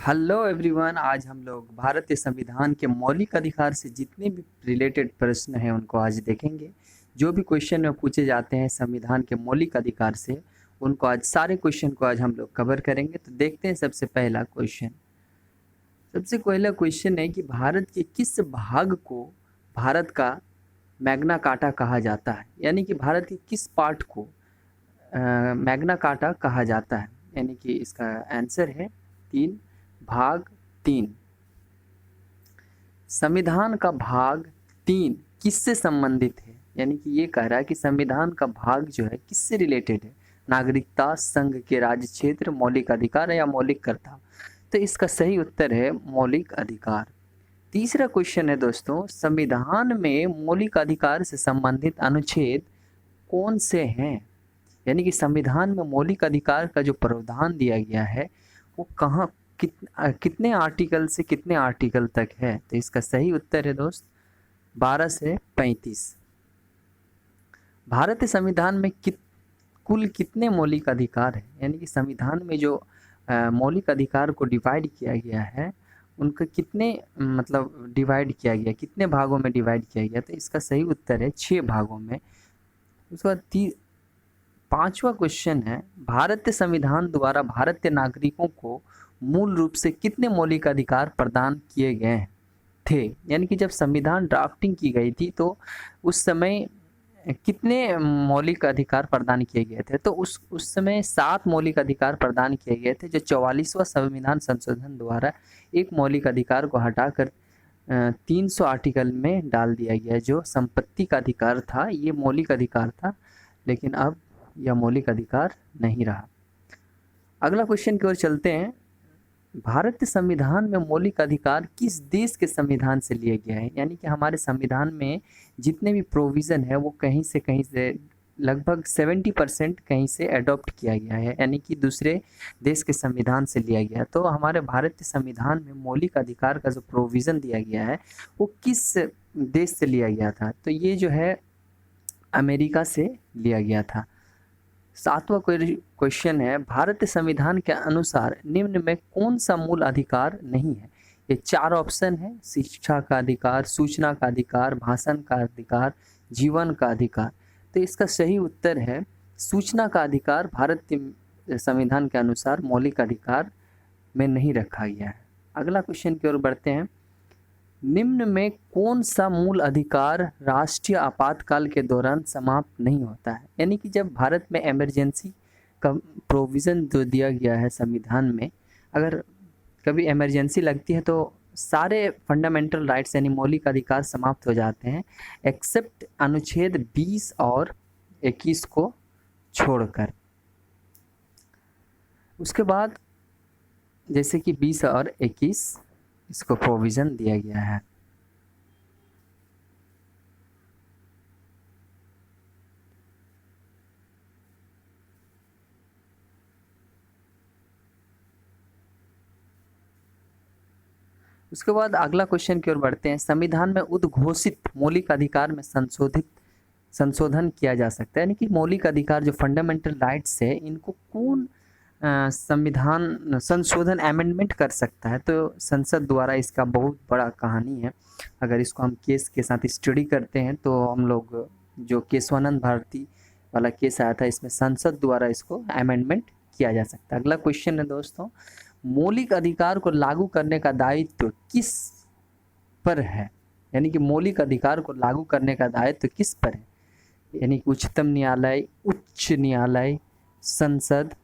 Hello everyone. आज हम लोग भारतीय संविधान के मौलिक अधिकार से जितने भी रिलेटेड प्रश्न हैं उनको आज देखेंगे। जो भी क्वेश्चन में पूछे जाते हैं संविधान के मौलिक अधिकार से, उनको आज सारे क्वेश्चन को आज हम लोग कवर करेंगे। तो देखते हैं सबसे पहला क्वेश्चन। सबसे पहला क्वेश्चन है कि भारत के किस भाग को भारत का मैग्ना कार्टा कहा जाता है, यानी कि भारत के किस पार्ट को मैग्ना कार्टा कहा जाता है। यानी कि इसका आंसर है 3, भाग 3। संविधान का भाग 3 किससे संबंधित है, यानी कि ये कह रहा है कि संविधान का भाग जो है किससे रिलेटेड है। नागरिकता, संघ के राज्य क्षेत्र, मौलिक अधिकार या मौलिक कर्तव्य। तो इसका सही उत्तर है मौलिक अधिकार। तीसरा क्वेश्चन है दोस्तों, संविधान में मौलिक अधिकार से संबंधित अनुच्छेद कौन से हैं, यानी कि संविधान में मौलिक अधिकार का जो प्रावधान दिया गया है वो कहाँ कितने आर्टिकल से कितने आर्टिकल तक है। तो इसका सही उत्तर है दोस्त 12 से 35। भारतीय संविधान में कुल कितने मौलिक अधिकार है, यानी कि संविधान में जो मौलिक अधिकार को डिवाइड किया गया है उनका कितने डिवाइड किया गया, कितने भागों में डिवाइड किया गया। तो इसका सही उत्तर है 6 भागों में। उसके बाद 5वां क्वेश्चन है, भारतीय संविधान द्वारा भारतीय नागरिकों को मूल रूप से कितने मौलिक अधिकार प्रदान किए गए थे। यानी कि जब संविधान ड्राफ्टिंग की गई थी तो उस समय कितने मौलिक अधिकार प्रदान किए गए थे। तो उस समय 7 मौलिक अधिकार प्रदान किए गए थे, जो 44वां संविधान संशोधन द्वारा एक मौलिक अधिकार को हटाकर 300 आर्टिकल में डाल दिया गया, जो संपत्ति का अधिकार था। ये मौलिक अधिकार था, लेकिन अब यह मौलिक अधिकार नहीं रहा। अगला क्वेश्चन की ओर चलते हैं। भारतीय संविधान में मौलिक अधिकार किस देश के संविधान से लिया गया है, यानी कि हमारे संविधान में जितने भी प्रोविज़न है वो कहीं से लगभग 70% कहीं से अडॉप्ट किया गया है, यानी कि दूसरे देश के संविधान से लिया गया। तो हमारे भारतीय संविधान में मौलिक अधिकार का जो प्रोविज़न दिया गया है वो किस देश से लिया गया था। तो ये जो है अमेरिका से लिया गया था। 7वां क्वेश्चन है, भारतीय संविधान के अनुसार निम्न में कौन सा मूल अधिकार नहीं है। ये 4 ऑप्शन है, शिक्षा का अधिकार, सूचना का अधिकार, भाषण का अधिकार, जीवन का अधिकार। तो इसका सही उत्तर है सूचना का अधिकार भारतीय संविधान के अनुसार मौलिक अधिकार में नहीं रखा गया है। अगला क्वेश्चन की ओर बढ़ते हैं। निम्न में कौन सा मूल अधिकार राष्ट्रीय आपातकाल के दौरान समाप्त नहीं होता है, यानी कि जब भारत में इमरजेंसी का प्रोविज़न जो दिया गया है संविधान में, अगर कभी इमरजेंसी लगती है तो सारे फंडामेंटल राइट्स यानी मौलिक अधिकार समाप्त हो जाते हैं, एक्सेप्ट अनुच्छेद 20 और 21 को छोड़कर। उसके बाद जैसे कि 20 और 21 इसको प्रोविज़न दिया गया है। उसके बाद अगला क्वेश्चन की ओर बढ़ते हैं। संविधान में उद्घोषित मौलिक अधिकार में संशोधन किया जा सकता है, यानी कि मौलिक अधिकार जो फंडामेंटल राइट्स है इनको कौन संविधान संशोधन अमेंडमेंट कर सकता है। तो संसद द्वारा इसका बहुत बड़ा कहानी है। अगर इसको हम केस के साथ स्टडी करते हैं तो हम लोग जो केशवानंद भारती वाला केस आया था, इसमें संसद द्वारा इसको अमेंडमेंट किया जा सकता है। अगला क्वेश्चन है दोस्तों, मौलिक अधिकार को लागू करने का दायित्व किस पर है, यानी कि मौलिक अधिकार को लागू करने का दायित्व किस पर है। यानी कि उच्चतम न्यायालय, उच्च न्यायालय, संसद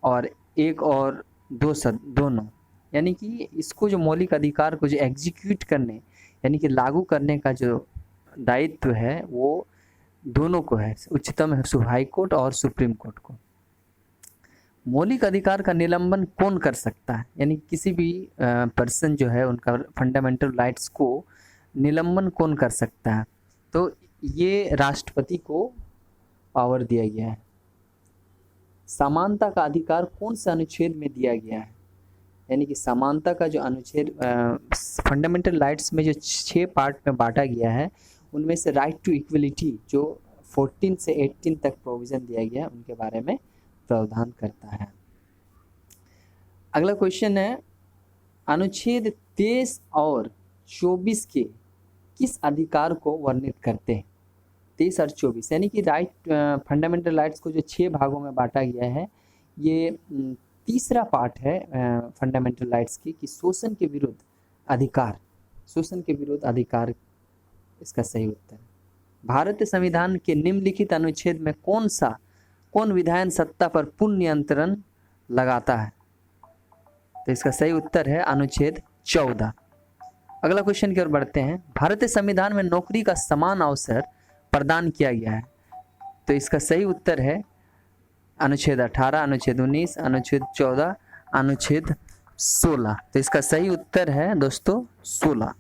और एक और दोनों। यानी कि इसको जो मौलिक अधिकार को जो एग्जीक्यूट करने यानी कि लागू करने का जो दायित्व है वो दोनों को है, उच्चतम हाई कोर्ट और सुप्रीम कोर्ट को। मौलिक अधिकार का निलंबन कौन कर सकता है, यानी किसी भी पर्सन जो है उनका फंडामेंटल राइट्स को निलंबन कौन कर सकता है। तो ये राष्ट्रपति को पावर दिया गया है। समानता का अधिकार कौन से अनुच्छेद में दिया गया है, यानी कि समानता का जो अनुच्छेद फंडामेंटल राइट्स में जो 6 पार्ट में बांटा गया है उनमें से राइट टू इक्वलिटी जो 14 से 18 तक प्रोविज़न दिया गया है उनके बारे में प्रावधान करता है। अगला क्वेश्चन है, अनुच्छेद 23 और 24 के किस अधिकार को वर्णित करते हैं? 23 और 24 यानी कि फंडामेंटल राइट्स को जो 6 भागों में बांटा गया है, ये तीसरा पार्ट है फंडामेंटल राइट्स की कि शोषण के विरुद्ध अधिकार, शोषण के विरुद्ध अधिकार इसका सही उत्तर है। भारतीय संविधान के निम्नलिखित अनुच्छेद में कौन विधायन सत्ता पर पूर्ण नियंत्रण लगाता है? तो इसका सही उत्तर है अनुच्छेद 14। अगला क्वेश्चन की ओर बढ़ते हैं। भारतीय संविधान में नौकरी का समान अवसर प्रदान किया गया है, तो इसका सही उत्तर है अनुच्छेद 18, अनुच्छेद 19, अनुच्छेद 14, अनुच्छेद 16। तो इसका सही उत्तर है दोस्तों 16।